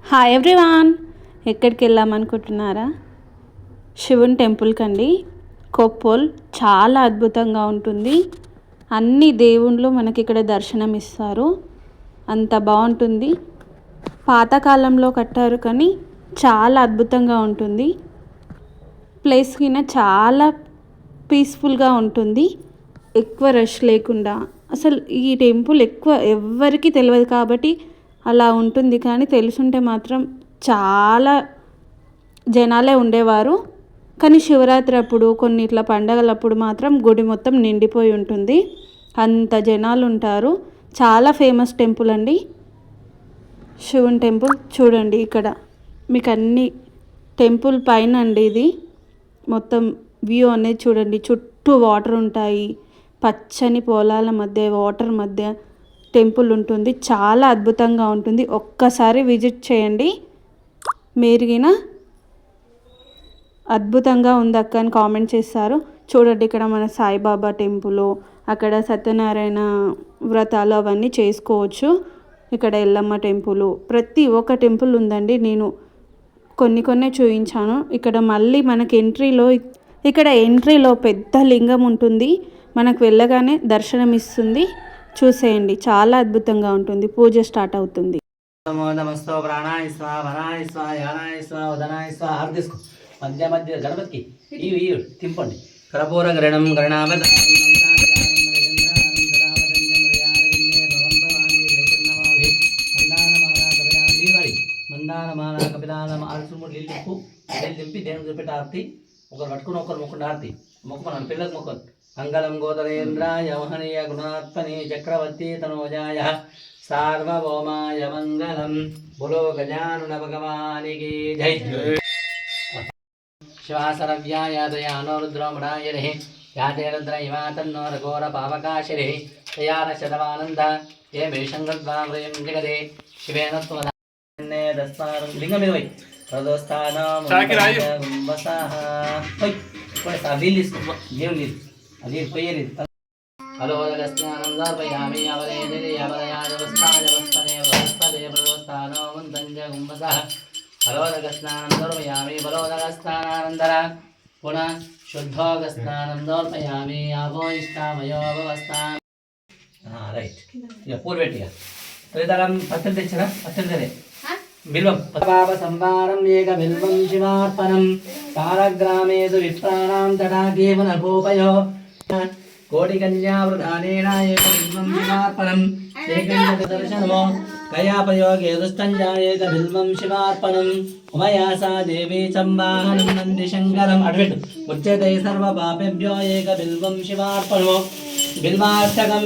Hi everyone, ఎక్కడికి వెళ్ళామనుకుంటున్నారా? శివుని టెంపుల్కి అండి. కొప్పోల్ చాలా అద్భుతంగా ఉంటుంది. అన్ని దేవుళ్ళు మనకి ఇక్కడ దర్శనం ఇస్తారు. అంత బాగుంటుంది. పాతకాలంలో కట్టారు కానీ చాలా అద్భుతంగా ఉంటుంది. ప్లేస్ కింద చాలా పీస్ఫుల్గా ఉంటుంది. ఎక్కువ రష్ లేకుండా. అసలు ఈ టెంపుల్ ఎక్కువ ఎవ్వరికీ తెలియదు కాబట్టి అలా ఉంటుంది. కానీ తెలుసుంటే మాత్రం చాలా జనాలే ఉండేవారు. కానీ శివరాత్రి అప్పుడు కొన్ని ఇట్లా పండగలప్పుడు మాత్రం గుడి మొత్తం నిండిపోయి ఉంటుంది. అంత జనాలు ఉంటారు. చాలా ఫేమస్ టెంపుల్ అండి శివుని టెంపుల్. చూడండి ఇక్కడ మీకు అన్ని టెంపుల్ పైన అండి ఇది మొత్తం వ్యూ అనేది చూడండి. చుట్టూ వాటర్ ఉంటాయి. పచ్చని పొలాల మధ్య వాటర్ మధ్య టెంపుల్ ఉంటుంది. చాలా అద్భుతంగా ఉంటుంది. ఒక్కసారి విజిట్ చేయండి. మీరుగిన అద్భుతంగా ఉంది అక్క అని కామెంట్ చేస్తారు. చూడండి ఇక్కడ మన సాయిబాబా టెంపుల్, అక్కడ సత్యనారాయణ వ్రతాలు అవన్నీ చేసుకోవచ్చు. ఇక్కడ ఎల్లమ్మ టెంపుల్, ప్రతి ఒక్క టెంపుల్ ఉందండి. నేను కొన్ని చూపించాను. ఇక్కడ మళ్ళీ మనకి ఎంట్రీలో పెద్ద లింగం ఉంటుంది. మనకు వెళ్ళగానే దర్శనం ఇస్తుంది. చూసేయండి, చాలా అద్భుతంగా ఉంటుంది. పూజ స్టార్ట్ అవుతుంది. నమస్తో ప్రాణాయ స్వాహ వరాయ స్వాహ యానాయ స్వాహ ఉదనాయ స్వాహ తీసుకో. మధ్య మధ్య గణపతికి ఇవి తింపండి. కరపూర గరణం గణావతారం మందారమాల కపిలాల అరసుముడు నీళ్ళు తిప్పు. నీళ్ళు తింపి దేవుని చూపెట్టి ఆర్తి. ఒకరు పట్టుకుని ఒకరు మొక్కలు ఆర్తి మొక్కమని పిల్లలకు మొక్కలు. మంగళం గోదరేంద్రాయ మహనీయ గుణాత్మని చక్రవర్తి తనోజాయ సార్వభౌమాయ మంగళం. బులో గజానన భగవానికి జై. శివాసరవ్యాయ దయానో రుద్రోమణాయనే యాతే రుద్ర ఇవా తన్నో రఘోర పావకాశిరే తయాన శతమానంద ఏ మేషంగద్వామృయం జగదే శివేన త్వనే దస్మారం లింగం మీద పోయి ప్రదోస్థానం వీళ్ళు తీసుకో. దేవుని నీళ్ళు అది పోయేది. అలోదగస్నానం దర్పయామి అవలేది అవలయాదవస్థాయవస్థనే వస్తదే ప్రదోస్థానో ముందంజ గుంబసః. అలోదగస్నానం దర్పయామి బలోదగస్నానానందర పునః శుద్ధోగస్నానం దర్పయామి ఆభోయిష్టామయో అవస్థానం. రైట్. ఇక పూలు పెట్టిగా తల్లిదరం పచ్చడి తెచ్చారా? పచ్చడి తెలే బిల్వం పాప సంవారం ఏక బిల్వం శివార్పణం కాలగ్రామేషు విప్రాణాం తడాకే మనభూపయో కోటి కన్యావృధానేన ఏక బిల్వం శివార్పణం ఏకంజ దర్శనమో కయాపయోగే దుష్టంజాయేక బిల్వం శివార్పణం ఉమయాసా దేవీ సంవాహనం నంది శంకరం అడ్వెట్ ఉచ్యతే సర్వ పాపేభ్యో ఏక బిల్వం శివార్పణమో బిల్వాష్టకం.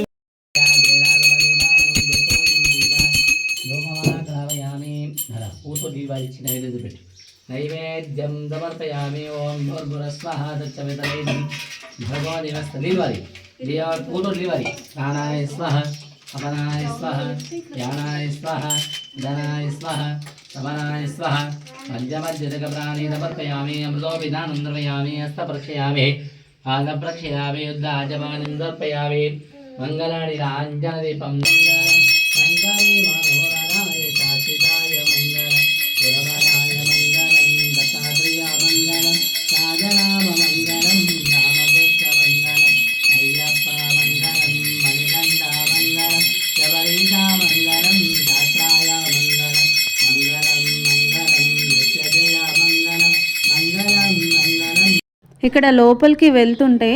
నైవేద్యం సమర్పయామి. ఓం భూర్భువస్వః తత్సవితుర్వరేణ్యం భర్గో దేవస్య దీవారి దేవర్ పూర్వ దీవారి. ప్రాణాయ స్వః అపనాయ స్వః యానాయ స్వః ధనాయ స్వః సమనాయ స్వః. మధ్య మధ్యదక ప్రాణి సమర్పయామి. అమృతో విధానం ద్రవయామి. హస్త ప్రక్షయామి పాద ప్రక్షయామి. యుద్ధాజమానం సమర్పయామి. మంగళాని రాంజన దీపం మంగళాయ మనోహరాయ శాశ్వతాయ మంగళం గురవరాయ మంగళం దత్తాత్రేయ మంగళం రాజరామ మంగళం రామకృష్ణ మంగళం అయ్యప్ప మంగళం మణికంఠ మంగళం శబరీష మంగళం శాస్త్రాయ మంగళం మంగళం మంగళం నిత్యజయ మంగళం మంగళం మంగళం. ఇక్కడ లోపలికి వెళ్తుంటే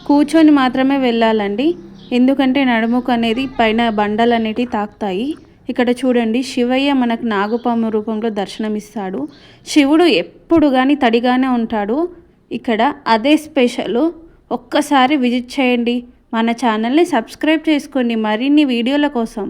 కూర్చొని మాత్రమే వెళ్ళాలండి. ఎందుకంటే నడుముకు అనేది పైన బండలు అనేటివి తాకుతాయి. ఇక్కడ చూడండి, శివయ్య మనకు నాగుపాము రూపంలో దర్శనమిస్తాడు. శివుడు ఎప్పుడు కానీ తడిగానే ఉంటాడు. ఇక్కడ అదే స్పెషల్. ఒక్కసారి విజిట్ చేయండి. మన ఛానల్ని సబ్స్క్రైబ్ చేసుకోండి మరిన్ని వీడియోల కోసం.